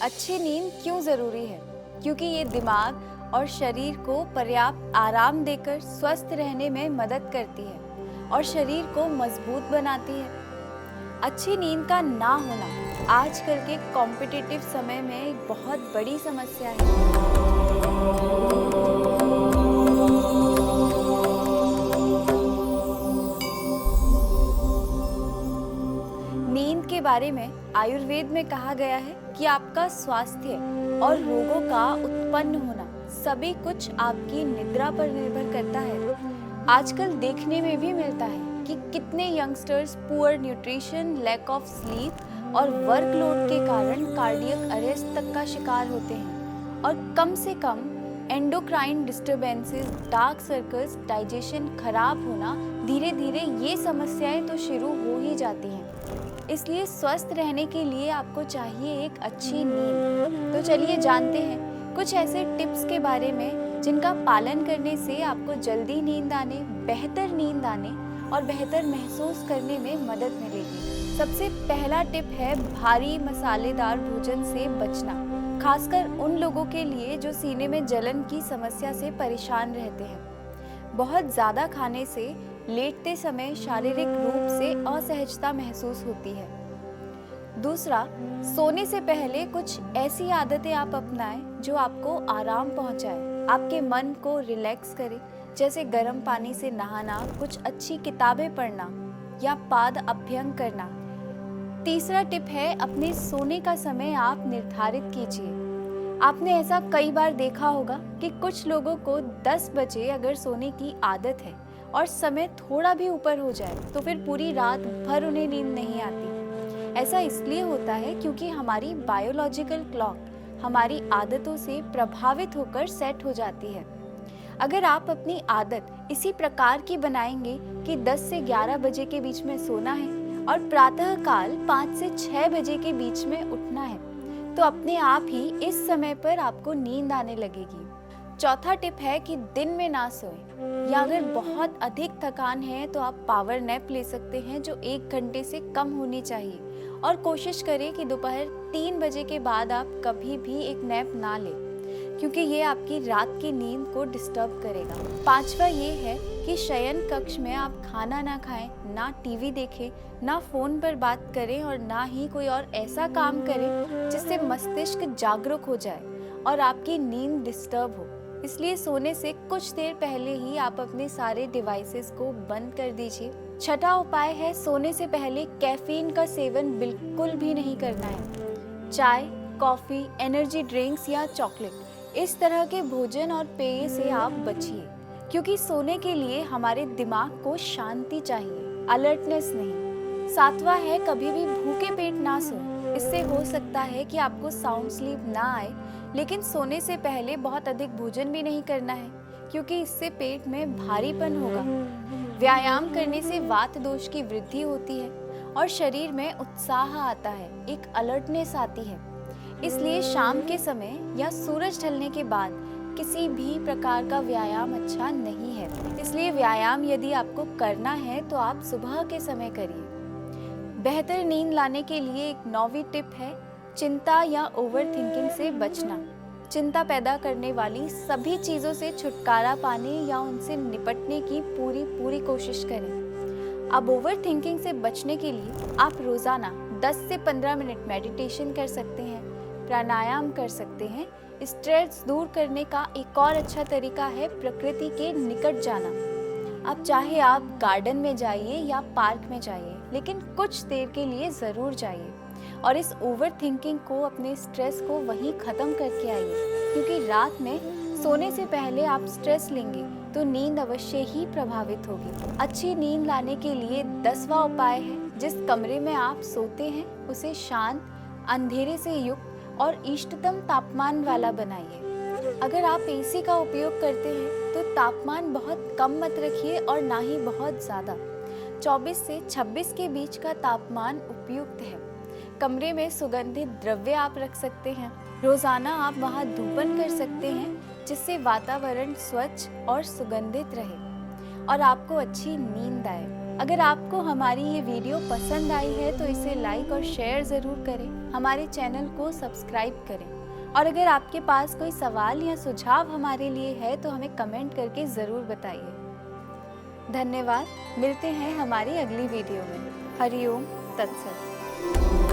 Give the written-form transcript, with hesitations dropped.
अच्छी नींद क्यों ज़रूरी है? क्योंकि ये दिमाग और शरीर को पर्याप्त आराम देकर स्वस्थ रहने में मदद करती है और शरीर को मजबूत बनाती है। अच्छी नींद का ना होना आजकल के कॉम्पिटिटिव समय में एक बहुत बड़ी समस्या है। नींद के बारे में आयुर्वेद में कहा गया है कि आपका स्वास्थ्य और रोगों का उत्पन्न होना सभी कुछ आपकी निद्रा पर निर्भर करता है। आजकल देखने में भी मिलता है कि कितने youngsters poor nutrition, lack of sleep और वर्कलोड के कारण कार्डियक अरेस्ट तक का शिकार होते हैं और कम से कम endocrine disturbances, dark circles, digestion खराब होना, धीरे धीरे ये समस्याएं तो शुरू हो ही जाती हैं। इसलिए स्वस्थ रहने के लिए आपको चाहिए एक अच्छी नींद। तो चलिए जानते हैं कुछ ऐसे टिप्स के बारे में जिनका पालन करने से आपको जल्दी नींद आने, बेहतर नींद आने और बेहतर महसूस करने में मदद मिलेगी। सबसे पहला टिप है भारी मसालेदार भोजन से बचना, खासकर उन लोगों के लिए जो सीने में जलन की समस्या से परेशान रहते हैं। बहुत ज़्यादा खाने से लेटते समय शारीरिक रूप से असहजता महसूस होती है। दूसरा, सोने से पहले कुछ ऐसी आदतें आप अपनाएं जो आपको आराम पहुंचाए, आपके मन को रिलैक्स करे, जैसे गर्म पानी से नहाना, कुछ अच्छी किताबें पढ़ना या पाद अभ्यंग करना। तीसरा टिप है अपने सोने का समय आप निर्धारित कीजिए। आपने ऐसा कई बार देखा होगा कि कुछ लोगों को 10 बजे अगर सोने की आदत है और समय थोड़ा भी ऊपर हो जाए तो फिर पूरी रात भर उन्हें नींद नहीं आती। ऐसा इसलिए होता है क्योंकि हमारी बायोलॉजिकल क्लॉक हमारी आदतों से प्रभावित होकर सेट हो जाती है। अगर आप अपनी आदत इसी प्रकार की बनाएंगे कि 10 से 11 बजे के बीच में सोना है और प्रातःकाल 5 से 6 बजे के बीच में उठना है, तो अपने आप ही इस समय पर आपको नींद आने लगेगी। चौथा टिप है कि दिन में ना सोएं, या अगर बहुत अधिक थकान है तो आप पावर नैप ले सकते हैं जो 1 घंटे से कम होनी चाहिए, और कोशिश करें कि दोपहर 3 बजे के बाद आप कभी भी एक नैप ना लें, क्योंकि ये आपकी रात की नींद को डिस्टर्ब करेगा। पांचवा ये है कि शयन कक्ष में आप खाना ना खाएं, ना टीवी देखें, ना फोन पर बात करें और ना ही कोई और ऐसा काम करें जिससे मस्तिष्क जागरूक हो जाए और आपकी नींद डिस्टर्ब हो। इसलिए सोने से कुछ देर पहले ही आप अपने सारे डिवाइसेस को बंद कर दीजिए। छठा उपाय है सोने से पहले कैफीन का सेवन बिल्कुल भी नहीं करना है। चाय, कॉफी, एनर्जी ड्रिंक्स या चॉकलेट, इस तरह के भोजन और पेय से आप बचिए, क्योंकि सोने के लिए हमारे दिमाग को शांति चाहिए, अलर्टनेस नहीं। सातवां है कभी भी भूखे पेट ना सोएं। इससे हो सकता है कि आपको साउंड स्लीप ना आए, लेकिन सोने से पहले बहुत अधिक भोजन भी नहीं करना है, क्योंकि इससे पेट में भारीपन होगा। व्यायाम करने से वात दोष की वृद्धि होती है और शरीर में उत्साह आता है, एक अलर्टनेस आती है। इसलिए शाम के समय या सूरज ढलने के बाद किसी भी प्रकार का व्यायाम अच्छा नहीं है। इसलिए व्यायाम यदि आपको करना है तो आप सुबह के समय करिए। बेहतर नींद लाने के लिए एक 9वीं टिप है चिंता या ओवर थिंकिंग से बचना। चिंता पैदा करने वाली सभी चीज़ों से छुटकारा पाने या उनसे निपटने की पूरी कोशिश करें। अब ओवर थिंकिंग से बचने के लिए आप रोज़ाना 10 से 15 मिनट मेडिटेशन कर सकते हैं, प्राणायाम कर सकते हैं। स्ट्रेस दूर करने का एक और अच्छा तरीका है प्रकृति के निकट जाना। अब चाहे आप गार्डन में जाइए या पार्क में जाइए, लेकिन कुछ देर के लिए ज़रूर जाइए और इस ओवर थिंकिंग को, अपने स्ट्रेस को वहीं ख़त्म करके आइए, क्योंकि रात में सोने से पहले आप स्ट्रेस लेंगे तो नींद अवश्य ही प्रभावित होगी। अच्छी नींद लाने के लिए 10वां उपाय है जिस कमरे में आप सोते हैं उसे शांत, अंधेरे से युक्त और इष्टतम तापमान वाला बनाइए। अगर आप एसी का उपयोग करते हैं तो तापमान बहुत कम मत रखिए और ना ही बहुत ज़्यादा। 24 से 26 के बीच का तापमान उपयुक्त है। कमरे में सुगंधित द्रव्य आप रख सकते हैं। रोज़ाना आप वहाँ धूपन कर सकते हैं जिससे वातावरण स्वच्छ और सुगंधित रहे और आपको अच्छी नींद आए। अगर आपको हमारी ये वीडियो पसंद आई है तो इसे लाइक और शेयर ज़रूर करें, हमारे चैनल को सब्सक्राइब करें और अगर आपके पास कोई सवाल या सुझाव हमारे लिए है तो हमें कमेंट करके ज़रूर बताइए। धन्यवाद। मिलते हैं हमारी अगली वीडियो में। हरि ओम तत्सत।